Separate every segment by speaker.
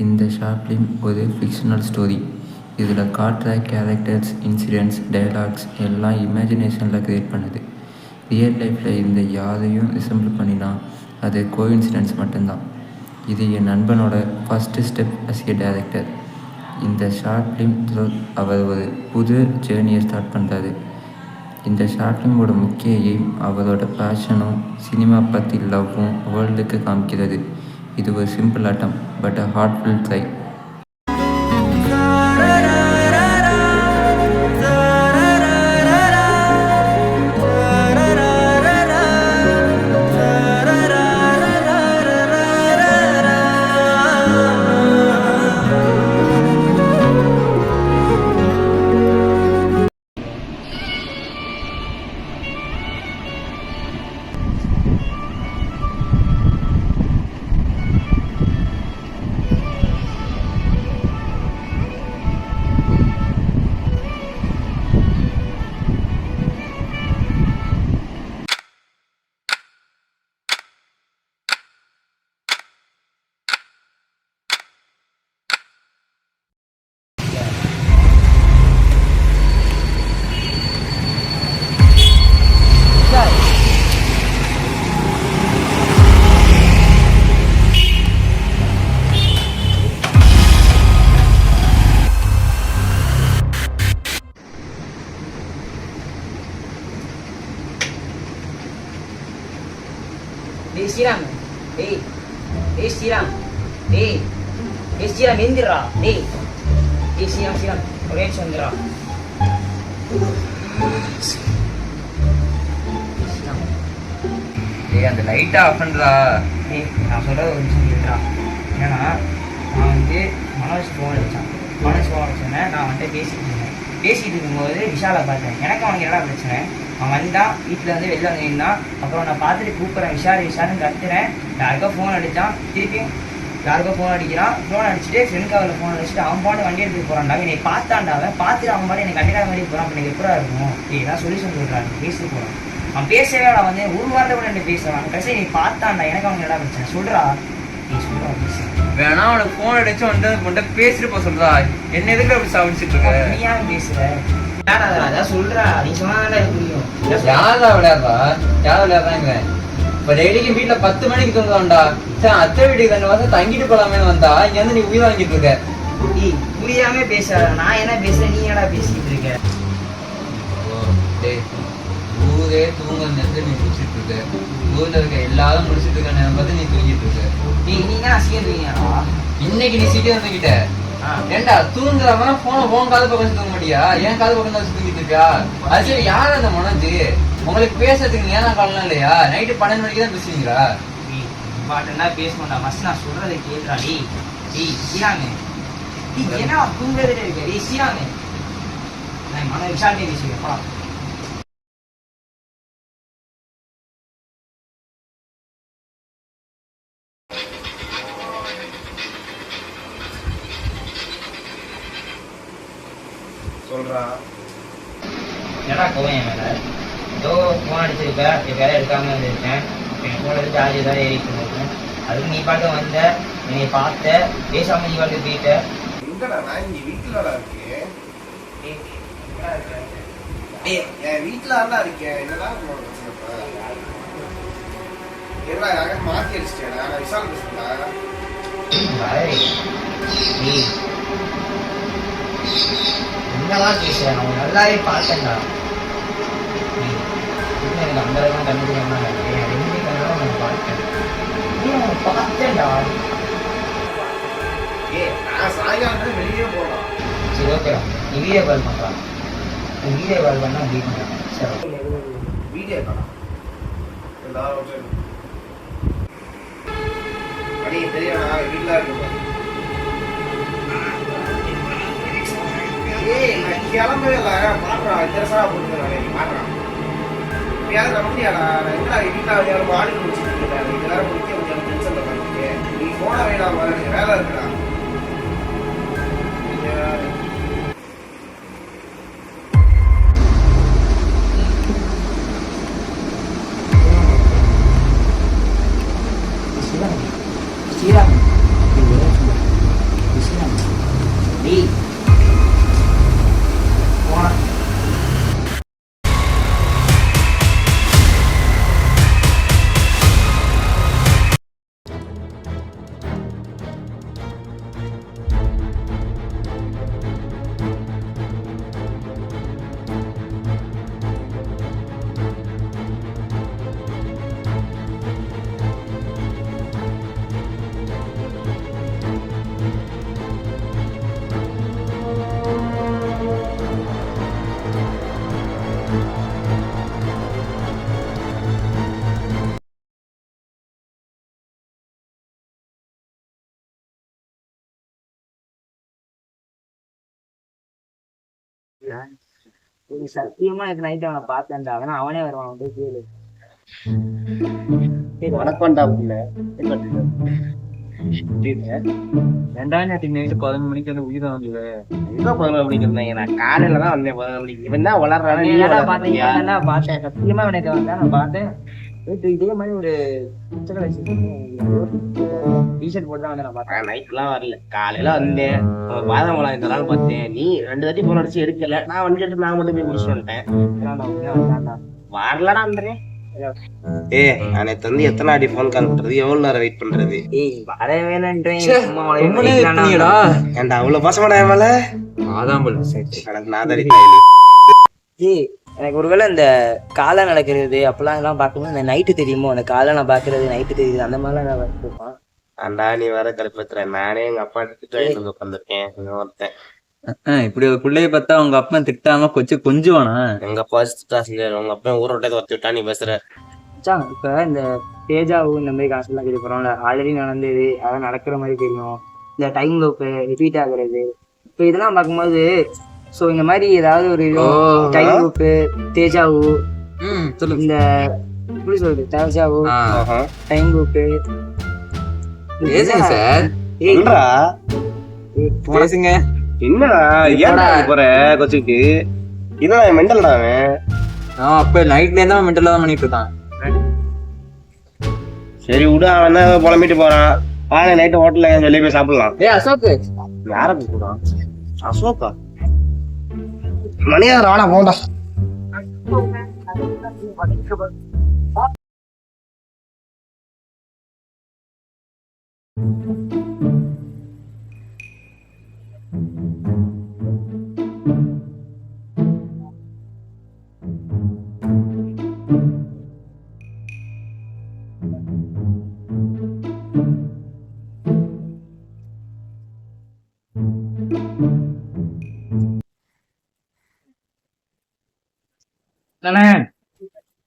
Speaker 1: இந்த short film ஒரு fictional story. இதில் காட்டுற கேரக்டர்ஸ், இன்சிடென்ட்ஸ், டயலாக்ஸ் எல்லாம் இமேஜினேஷனில் க்ரியேட் பண்ணுது. ரியல் லைஃப்பில் இந்த யாரையும் ரிசம்பிள் பண்ணினா அது கோஇன்சிடென்ட்ஸ் மட்டும்தான். இது என் நண்பனோட first step as a director. இந்த ஷார்ட் ஃபிலிம் அவர் ஒரு புது ஜேர்னியை ஸ்டார்ட் பண்ணுறாரு. இந்த ஷார்ட் ஃபிலிமோட முக்கிய எய்ம் அவரோட பேஷனும் சினிமா பற்றி லவ்வும் வேர்ல்டுக்கு காமிக்கிறது. இது ஒரு simple attempt, but a heartful try.
Speaker 2: Sriram, Sriram, Sriram எந்திரா, ஸ்ரீராம் ஒரே நிமிஷம் வந்துடுறா.
Speaker 3: அந்த லைட்டா ஆஃப் பண்ணுறா.
Speaker 2: நான் சொல்றது ஒரு நிமிஷம் கேட்குறா. ஏன்னா நான் மனோஜ் ஃபோன் அடித்தேன். நான் பேசிட்டு இருக்கும்போது விஷாலை பார்த்தேன். எனக்கு அவனுக்கு என்னடா பிரச்சனை? அவன் வந்தான், வீட்டில் வந்து வெளில வந்து நின்னான். அப்புறம் நான் பார்த்துட்டு கூப்பிட்றேன், விஷாலுன்னு கத்துறேன். யாருக்கோ ஃபோன் அடித்தான், திருப்பியும் யாருக்கோ ஃபோன் அடிக்கிறான். ஃபோன் அடிச்சுட்டு ஃப்ரெண்ட் கவரில் ஃபோன் அடிச்சுட்டு அவன் பாட்டு வண்டி எடுத்துட்டு போகிறான்டா. என்னை பார்த்தான்டா, அவன் பார்த்துட்டு அவன் பாட்டு என்னை கண்டிக்காத மாதிரி போகிறான். அப்போ எனக்கு எப்படா இருக்கும்? ஏதாவது சொல்யூஷன் சொல்கிறான், பேசிட்டு போகிறான். அவன் பேசவே அவன் வந்து ஒரு வாரத்தை கூட என்ன பேசுவான். கடைசி நீ பார்த்தான்டா, எனக்கு அவனுக்கு என்ன பிரச்சனை சொல்கிறா. நீ சொல்கிறா பேசு
Speaker 3: வேணா அவனுக்கு ஃபோன் அடிச்சு வந்து பேசிட்டு போக சொல்றா. என்ன எதுக்கு அப்படி சாப்பிச்சுட்டு இருக்க?
Speaker 2: நீ ஏன் பேசுற? அதான் சொல்றா, நீ சொன்னாதான் எனக்கு புரியும்.
Speaker 3: யாரா விளையாடுறா? யாரும் விளையாடுறாங்க? இப்ப டெய்லிக்கு வீட்டுல 10 மணிக்கு தூங்குவான்டா. அத்தை வீட்டுக்கு 2 மாசம் தங்கிட்டு போலாமேன்னு வந்தா இங்க வந்து நீ உயிர் வாங்கிட்டு இருக்க.
Speaker 2: புரியாம பேசாத. நான் என்ன பேசுறேன், நீ என்னடா பேசிட்டு இருக்க?
Speaker 3: ஊரே தூங்குற நேரத்துல நீ முடிச்சிட்டு இருக்க. ஊர்ல இருக்க எல்லாரும் முடிச்சிட்டு இருக்க நேரம் பார்த்து நீ தூங்கிட்டு இருக்க.
Speaker 2: நீங்க அசியம் இருக்கீங்களா?
Speaker 3: இன்னைக்கு நீ சீக்கிரம் தூங்கிட்ட. ஏண்டா தூங்குறவன் போன் காது பக்கம் தூங்க மாட்டியா? ஏன் காது பக்கம் தான் தூங்கிட்டு இருக்கா? அது சரி, யார் அந்த மனோஜ்? உங்களுக்கு பேசுறதுக்கு நேரம் காலம் இல்லையா? நைட்டு 12 மணிக்கு தான் பேசுவீங்களா?
Speaker 2: பாட்டுன்னா பேச மாட்டா. மஸ்ட் நான் சொல்றதை கேட்கறா. சீராமே என்ன தூங்குறதே இருக்க? சீராமே நான் மன விஷாலே பேசுவேப்பா.
Speaker 4: சொல்றா
Speaker 2: என்னடா கோவம் என் மேல? ஏதோ ஃபோன் அடிச்சிருப்ப, என் வேலை எடுக்காம இருந்திருக்கேன். என் ஃபோன் எடுத்து சார்ஜ் ஏதாவது ஏறிட்டு இருக்கேன். அதுக்கு நீ பாட்டு வந்த, என்னை பார்த்த, பேசாம நீ வந்து போயிட்ட.
Speaker 4: எங்கடா? நான் இங்க வீட்டுலடா இருக்கேன். என் வீட்டுல இருக்கேன். என்னதான் பிரச்சனை? மாத்தி அடிச்சிட்டேன். நான் விஷால் பேசுறேன்.
Speaker 2: என்னதான் பேசுறேன்? நான் நல்லாவே பார்த்தேன்டா. எனக்கு அந்த அளவுக்கு கண்டுபிடிக்காம நான் பார்த்தேன். பார்த்தேன்டா.
Speaker 4: நான் சாயங்காலம் வெளியே போகலாம்.
Speaker 2: சரி, ஓகேடா. நீ வீடியோ கால் பண்றான். நீ வீடியோ கால் பண்ணா அப்படி பண்றான். சரி,
Speaker 4: வீடியோ கால் எல்லாரும் அடி தெரியும். வீட்டுல இருக்கு. நான் கிளம்பவே இல்லை. மாட்டுறான் இன்ட்ரெஸ்டாக போட்டுக்கிறான். நீ மாட்டுறான் யாரும் நம்பியாடா? நான் என்ன வீட்டில் யாரும் மாடி முடிச்சுட்டு இருக்கேன். இது வேற முடிக்க முடியாது. டென்ஷன்ல பண்ணிட்டு நீ போன வேணாம், எனக்கு வேலை இருக்குடா.
Speaker 2: ஸ்ரீராம் போனா சத்தியமா எனக்கு நைட் அவனை பார்த்தேன்டா. அவனா அவனே வருவான், அவன் போய் கேளு.
Speaker 4: வணக்கம்டா புள்ள.
Speaker 3: 2 நைட்டு 11 மணிக்கு வந்து உயிர் வந்தது.
Speaker 4: எங்க 11 மணிக்கு இருந்தேன்? நான் காலையில தான் வந்தேன் 11 மணிக்கு. இவன் தான் வளர்றான். நீ
Speaker 2: என்னடா
Speaker 4: வளர்றியா?
Speaker 2: பார்த்தீங்கன்னா பார்த்தேன், சத்தியமா அவனுக்கு வந்தா நான் பார்த்தேன். இதே மாதிரி ஒரு டிஷர்ட் போட்டு தான் வந்து நான் பார்த்தேன்.
Speaker 4: நைட்லாம் வரல, காலையில வந்தேன். அவன் பாதாம் பழம் இந்த நாள் பார்த்தேன். நீ 2 தாட்டி போன் அடிச்சு எடுக்கல. நான் வண்டி எடுத்து நான் மட்டும் போய் முடிச்சுட்டு வந்துட்டேன். வரலடா அந்த நான் நேத்து வந்து எத்தனை அடி போன் கால் பண்றது, எவ்வளவு நேரம் வெயிட் பண்றது?
Speaker 2: வர வேணான்றேன்.
Speaker 4: ஏன்டா அவ்வளவு பாசமாடா என் மேல? எனக்கு நான் தடி
Speaker 2: எனக்கு ஒருவேளை இந்த காலை நடக்கிறது அப்பெல்லாம் எல்லாம் பார்க்கும்போது இந்த நைட்டு தெரியுமோ, அந்த காலை நான் பாக்குறது நைட்டு தெரியுது, அந்த மாதிரிலாம் நான் வந்துருப்பான்.
Speaker 4: அண்டா நீ வர கடுப்பத்துறேன். நானே எங்க அப்பா திட்டு உட்காந்துருக்கேன். ஒருத்தன்
Speaker 3: இப்படி ஒரு பிள்ளைய பார்த்தா உங்க அப்பா திட்டாம கொஞ்சுவானா?
Speaker 4: எங்க அப்பா திட்டாசிரியர், உங்க அப்பா ஊரை விட்டு ஒருத்தி விட்டா நீ பேசுற.
Speaker 2: இப்ப இந்த தேஜாவும் இந்த மாதிரி காசுலாம் கேட்டு போறோம்ல, ஆல்ரெடி நடந்தது, அதான் நடக்கிற மாதிரி தெரியும். இந்த டைம் லூப் ரிப்பீட் ஆகுறது, இப்போ இதெல்லாம் பார்க்கும்போது ஸோ இந்த மாதிரி ஏதாவது ஒரு டைம் லூப்பு தேஜாவு, இந்த எப்படி சொல்றது, தேஜாவு டைம் லூப்பு
Speaker 3: பேசுங்க.
Speaker 4: என்னடா ஏன்டா போற கொச்சுக்கு? என்னடா மெண்டல்டா அவன்.
Speaker 3: அப்ப நைட்ல இருந்தா மென்டலா தான் பண்ணிட்டு இருக்கான்.
Speaker 4: சரி விடு, அவன் தான் புலம்பிட்டு போறான். வாங்க நைட்டு ஹோட்டல்ல வெளியே போய் சாப்பிடலாம்.
Speaker 2: அசோக்
Speaker 4: யார போறான்? அசோகா மணியார் வாடா போண்டா.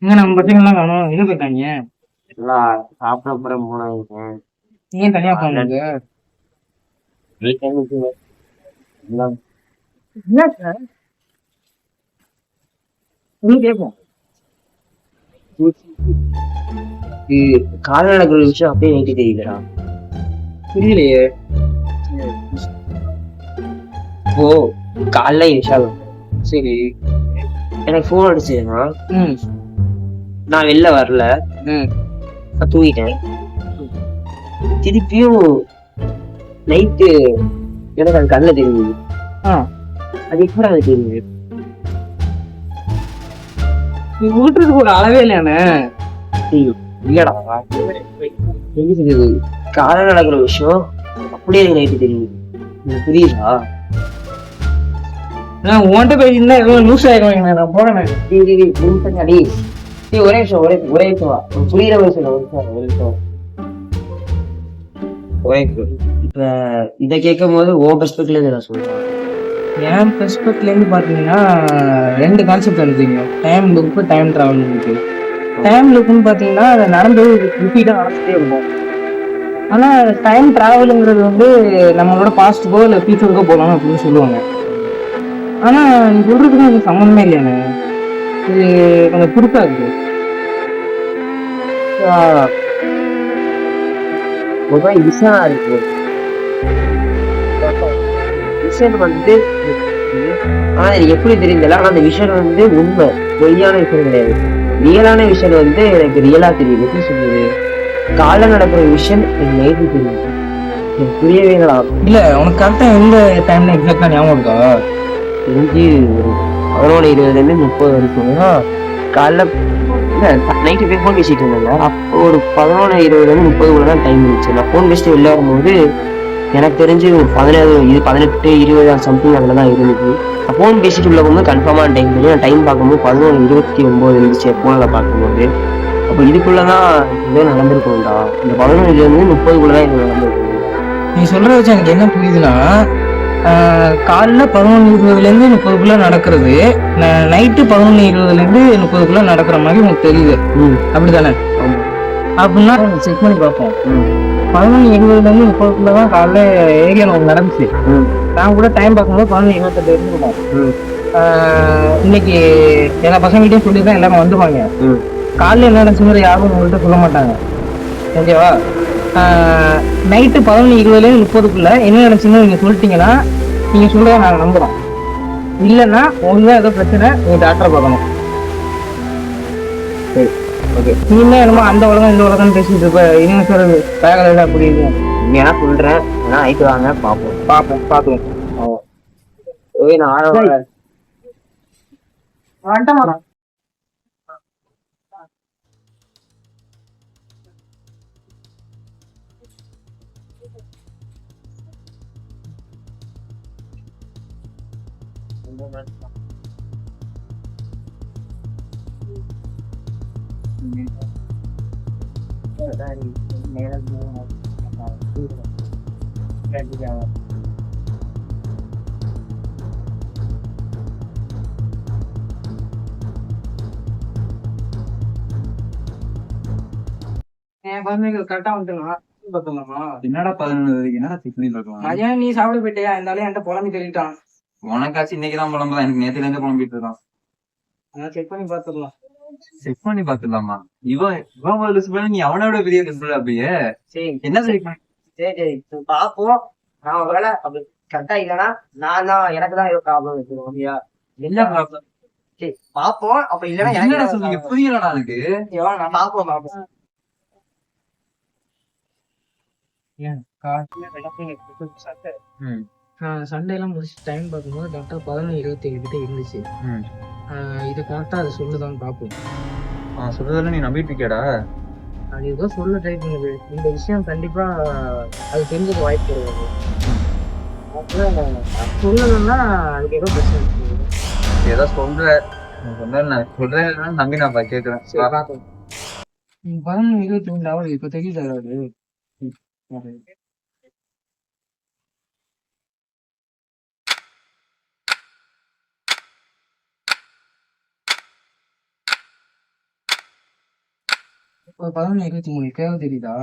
Speaker 2: இங்க நம்ம பசங்கள்லாம் காணும், எங்க போயிட்டாங்க?
Speaker 4: சாப்பிட அப்புறம் போனாங்க.
Speaker 2: ஏன் தனியா போனாங்க? கேட்போம். கால நடக்கிற விஷயம் அப்படியே எனக்கு தெரியலடா. புரியலையே. ஓ காலைல விஷால் சரி எனக்கு போன் அடிச்சதுன்னா நான் வெளில வரல, நான் தூங்கிட்டேன். திருப்பியும் நைட்டு எனக்கு அது கண்ணில் தெரியுது. அது எப்படி அது தெரியுது? நீ ஊட்டுறதுக்கு ஒரு அளவே இல்லையானே? இல்லடா, எப்படி தெரியுது? காலை நடக்கிற விஷயம் அப்படியே எனக்கு நைட்டு தெரியுது. எனக்கு புரியுதா? நான் உன்கிட்ட பேசியிருந்தா எவ்வளவு லூஸ் ஆயிடுவாங்க. நான் போறேன். ஒரே நிமிஷம் ஒரே நிமிஷம் வா, புரியுற மாதிரி சொல்ல. ஒரு நிமிஷம் ஒரே இப்ப இதை கேட்கும் போது ஓ பெர்ஸ்பெக்ட்ல இருந்து நான் சொல்றேன். என் பெர்ஸ்பெக்ட்ல இருந்து பாத்தீங்கன்னா 2 கான்செப்ட் வந்துருங்க. டைம் லுக், டைம் டிராவல் இருக்கு. டைம் லுக்னு பாத்தீங்கன்னா அதை நடந்தது ரிப்பீட்டா நடந்துட்டே இருக்கும். ஆனா டைம் டிராவலுங்கிறது வந்து நம்மளோட பாஸ்ட்டுக்கோ இல்லை ஃபியூச்சருக்கோ போகலாம் அப்படின்னு சொல்லுவாங்க. ஆனா நீ சொல்றதுக்கு எனக்கு சம்மந்தமே இல்லையானே. இது கொஞ்சம் புதுசா இருக்கு. விஷயம் இருக்கு, விஷயம் வந்து ஆனா எனக்கு எப்படி தெரியுதுல, ஆனா அந்த விஷயம் வந்து உண்மை, பொய்யான விஷயம் கிடையாது. ரியலான விஷயம் வந்து எனக்கு ரியலா தெரியுது. எப்படி சொல்றது, காலை நடக்கிற விஷயம் எனக்கு நைட்டு தெரியுது. புரியவே இல்லடா. இல்லை உனக்கு கரெக்டாக எந்த டைம்ல எக்ஸாக்டாக ஞாபகம் இருக்கா? தெரிஞ்சு ஒரு 11:20 வரைக்கும். ஏன்னா காலைல இல்லை நைட்டு போய் ஃபோன் பேசிட்டு இருந்தேன். அப்போ ஒரு 11:20 தான் டைம் இருந்துச்சு. நான் ஃபோன் பேசிட்டு வெளில வரும்போது எனக்கு தெரிஞ்சு ஒரு 18 20 சம்திங் அதில் தான் இருந்துச்சு. நான் ஃபோன் பேசிட்டு உள்ள போகும்போது கன்ஃபார்மான டைம் தெரியும். நான் டைம் பார்க்கும்போது 11:29 இருந்துச்சு ஃபோனில் பார்க்கும்போது. அப்போ இதுக்குள்ளே தான் ஏதோ நடந்திருக்கும்டா. இந்த 11:30 தான் இது நடந்திருக்கும். நீ சொல்கிறத வச்சு எனக்கு என்ன புரியுதுன்னா, காலைல 11:20 நடக்கிறது, நைட்டு 11:20 நடக்கிற மாதிரி உனக்கு தெரியுது. அப்படிதானே? அப்படின்னா செக் பண்ணி பார்ப்போம். 11:20 தான் காலைல ஏரியா நடந்துச்சு. நான் கூட டைம் பார்க்கும்போது 11:28 இருந்துருக்கோம். இன்னைக்கு எல்லா பசங்கள்கிட்டையும் சொல்லி தான் எல்லாமே வந்துருவாங்க. காலைல என்ன நடந்துச்சுங்கிற யாரும் உங்கள்கிட்ட சொல்ல மாட்டாங்க. ஓகேவா? நைட்டு 11:20 என்ன நடந்துச்சுன்னு நீங்க சொல்லிட்டீங்கன்னா நீங்க சொல்றத நாங்கள் நம்புறோம். இல்லைன்னா ஒழுங்கா ஏதோ பிரச்சனை நீங்க டாக்டரை பார்க்கணும். சரி, ஓகே. நீங்க என்னமோ அந்த உலகம் இந்த உலகம் பேசிட்டு இருப்ப. இன்னும் சொல்றது பேகல புரியுது. நீங்க சொல்றேன். நைட்டு வாங்க பார்ப்போம். ஓகே, நான் வந்துட்டேன். கரெக்டா வந்துட்டா.
Speaker 3: என்னடா 11 வரைக்கும் என்னடா செக் பண்ணி பார்க்கலாம்?
Speaker 2: மதியானம் நீ சாப்பிட போயிட்டியா? இருந்தாலும் என்கிட்ட புலம்பி தெரிவிட்டான்.
Speaker 3: உனக்காச்சும் இன்னைக்குதான் புலம்புதான், எனக்கு நேத்துல இருந்து புலம்பிட்டு இருக்கான்.
Speaker 2: அதான் செக் பண்ணி பார்த்துடலாம்.
Speaker 3: செக் பண்ணி பாத்துடலாமா? இவன் ஒரு லிஸ்ட் பண்ணி நீ அவனோட பெரிய லிஸ்ட் அப்படியே.
Speaker 2: சரி,
Speaker 3: என்ன செக் பண்ணி?
Speaker 2: சரி பாப்போம். நான் ஒரு வேலை அப்படி கரெக்டா இல்லைன்னா நான் தான் எனக்கு தான் ஏதோ ப்ராப்ளம் வச்சிருக்கோம். அப்படியா?
Speaker 3: என்ன ப்ராப்ளம்?
Speaker 2: சரி பாப்போம். அப்படி இல்லைன்னா
Speaker 3: என்னடா சொல்றீங்க? புரியலடா எனக்கு.
Speaker 2: நான் பாப்போம். சண்டே எல்லாம் முடிச்சு டைம் பார்க்கும்போது கரெக்டா 11:27 கிட்ட இருந்துச்சு. இது கரெக்டா அது சொல்லுதான்னு பாப்போம்.
Speaker 3: சொல்றதெல்லாம் நீ நம்பிட்டு இருக்கியாடா?
Speaker 2: அது ஏதோ சொல்ல ட்ரை பண்ணுது. இந்த விஷயம் கண்டிப்பா அது தெரிஞ்சுக்க வாய்ப்பு கிடையாது. சொல்லணும்னா அதுக்கு ஏதோ பிரச்சனை இருக்கு.
Speaker 3: ஏதோ சொல்றேன் நம்பி நான் கேட்கிறேன்.
Speaker 2: 11:23 இப்ப தெரியுது. இப்போ 11:23 கேள்வி தெரியுதா?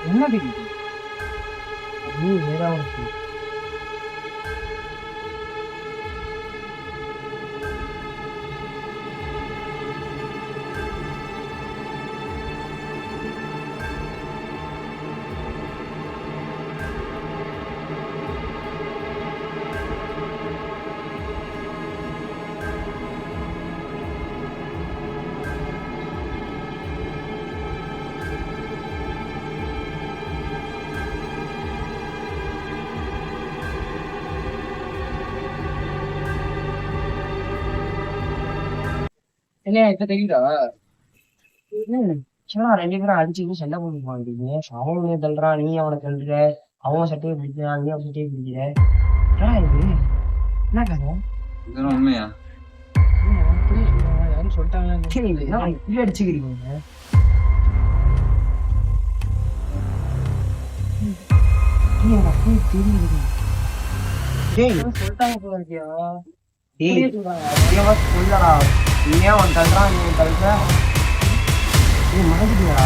Speaker 2: என்ன தெரியுது? ஏதாவது இல்லையா? இப்ப தெரியுதா? 2 பேரும் அடிச்சுட்டு சண்டை போட்டுருப்பாங்க. அவனுமே தள்ளுறான், நீ அவனை தள்ளுற. அவன் சட்டையை பிடிக்கிறான், நீ அவன் சட்டையை பிடிக்கிற. இது என்ன கதை?
Speaker 3: உண்மையா?
Speaker 2: யாரும் சொல்லிட்டாங்க அடிச்சுக்கிறீங்க. சொல்லிட்டாங்க போல இருக்கியா? சொல்லடா. நீ ஏன் அவன் தள்ளுறான், நீ தள்ளுற? மனசுக்குங்களா?